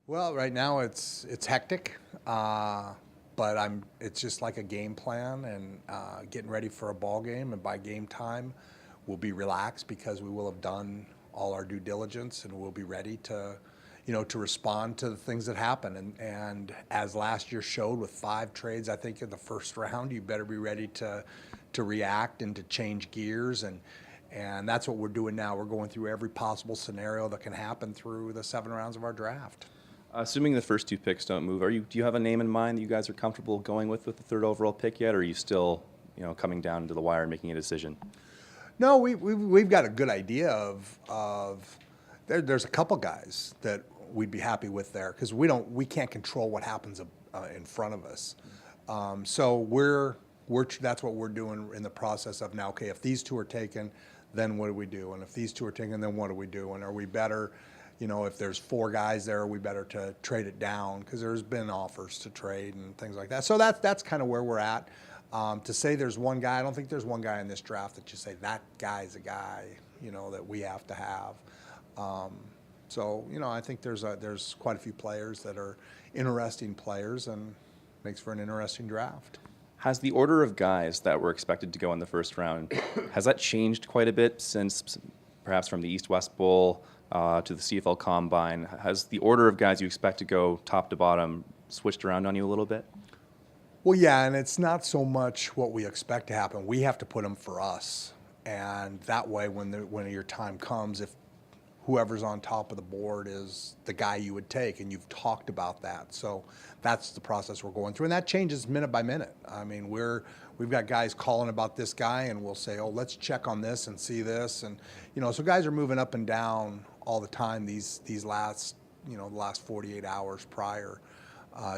Well, right now it's hectic, but it's just like a game plan and getting ready for a ball game. And by game time, we'll be relaxed because we will have done all our due diligence and we'll be ready to, to respond to the things that happen. And as last year showed with 5 trades, I think in the first round, you better be ready to react and to change gears and that's what we're doing now. We're going through every possible scenario that can happen through the 7 rounds of our draft. Assuming the first 2 picks don't move, do you have a name in mind that you guys are comfortable going with the third overall pick yet, or are you still, coming down to the wire and making a decision? No, we've got a good idea of there's a couple guys that we'd be happy with there because we can't control what happens in front of us. So that's what we're doing in the process of now. Okay, if these two are taken, then what do we do? And if these two are taken, then what do we do? And are we better? If there's 4 guys there, we better to trade it down because there's been offers to trade and things like that. So that's kind of where we're at. To say there's one guy, I don't think there's one guy in this draft that you say that guy's a guy, that we have to have. So I think there's quite a few players that are interesting players and makes for an interesting draft. Has the order of guys that were expected to go in the first round, has that changed quite a bit since perhaps from the East-West Bowl to the CFL Combine? Has the order of guys you expect to go top to bottom switched around on you a little bit? Well, yeah, and it's not so much what we expect to happen. We have to put them for us, and that way, when your time comes, if whoever's on top of the board is the guy you would take, and you've talked about that. So that's the process we're going through, and that changes minute by minute. I mean, we've got guys calling about this guy, and we'll say, oh, let's check on this and see this, and so guys are moving up and down all the time these last the last 48 hours prior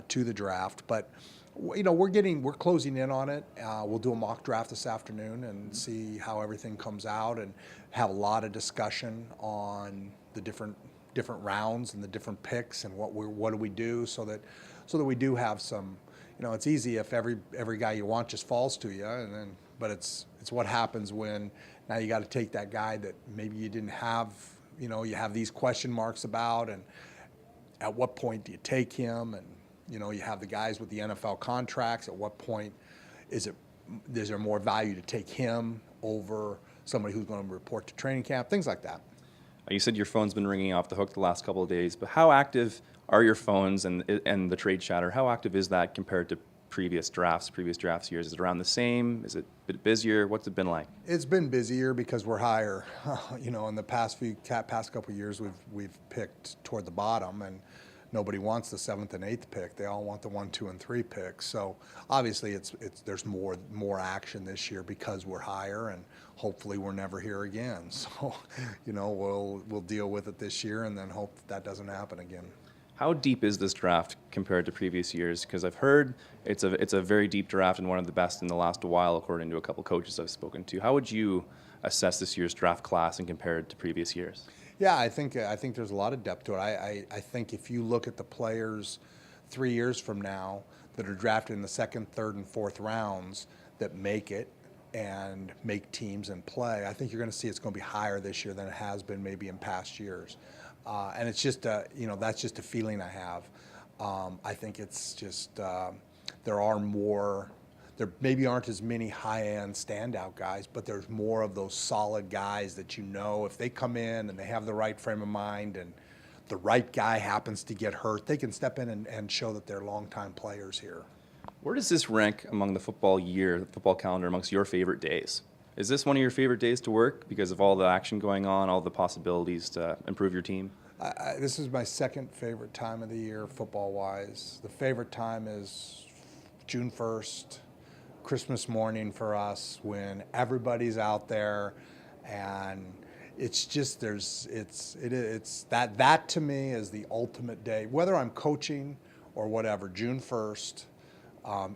to the draft, but. We're closing in on it. We'll do a mock draft this afternoon and see how everything comes out, and have a lot of discussion on the different rounds and the different picks and what do we do so that we do have some. It's easy if every guy you want just falls to you, but it's what happens when now you got to take that guy that maybe you didn't have. You have these question marks about, and at what point do you take him? And you have the guys with the NFL contracts. At what point is there more value to take him over somebody who's going to report to training camp? Things like that. You said your phone's been ringing off the hook the last couple of days, but how active are your phones and the trade chatter? How active is that compared to previous drafts years? Is it around the same? Is it a bit busier? What's it been like? It's been busier because we're higher. In the past couple of years, we've picked toward the bottom, and nobody wants the 7th and 8th pick. They all want the 1, 2, and 3 picks. So obviously, there's more action this year because we're higher, and hopefully we're never here again. So we'll deal with it this year, and then hope that doesn't happen again. How deep is this draft compared to previous years? Because I've heard it's a very deep draft and one of the best in the last while, according to a couple coaches I've spoken to. How would you assess this year's draft class and compare it to previous years? Yeah, I think there's a lot of depth to it. I think if you look at the players 3 years from now that are drafted in the 2nd, 3rd, and 4th rounds that make it and make teams and play, I think you're going to see it's going to be higher this year than it has been maybe in past years. And it's just that's just a feeling I have. I think it's just there maybe aren't as many high-end standout guys, but there's more of those solid guys that if they come in and they have the right frame of mind and the right guy happens to get hurt, they can step in and show that they're longtime players here. Where does this rank among the football calendar, amongst your favorite days? Is this one of your favorite days to work because of all the action going on, all the possibilities to improve your team? This is my 2nd favorite time of the year, football-wise. The favorite time is June 1st. Christmas morning for us when everybody's out there, and it's just that to me is the ultimate day. Whether I'm coaching or whatever, June 1st,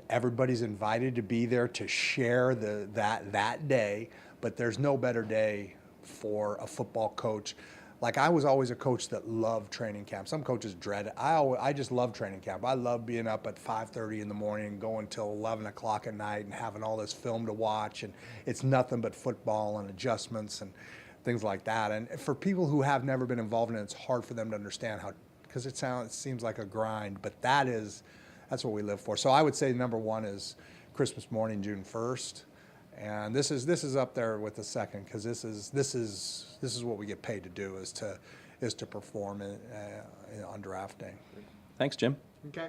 everybody's invited to be there to share that day. But there's no better day for a football coach. Like, I was always a coach that loved training camp. Some coaches dread it. I just love training camp. I love being up at 5:30 in the morning and going till 11 o'clock at night and having all this film to watch. And it's nothing but football and adjustments and things like that. And for people who have never been involved in it, it's hard for them to understand how because it seems like a grind, but that's what we live for. So I would say number one is Christmas morning, June 1st. And this is up there with the second, because this is what we get paid to do, is to perform on draft day. Thanks, Jim. Okay.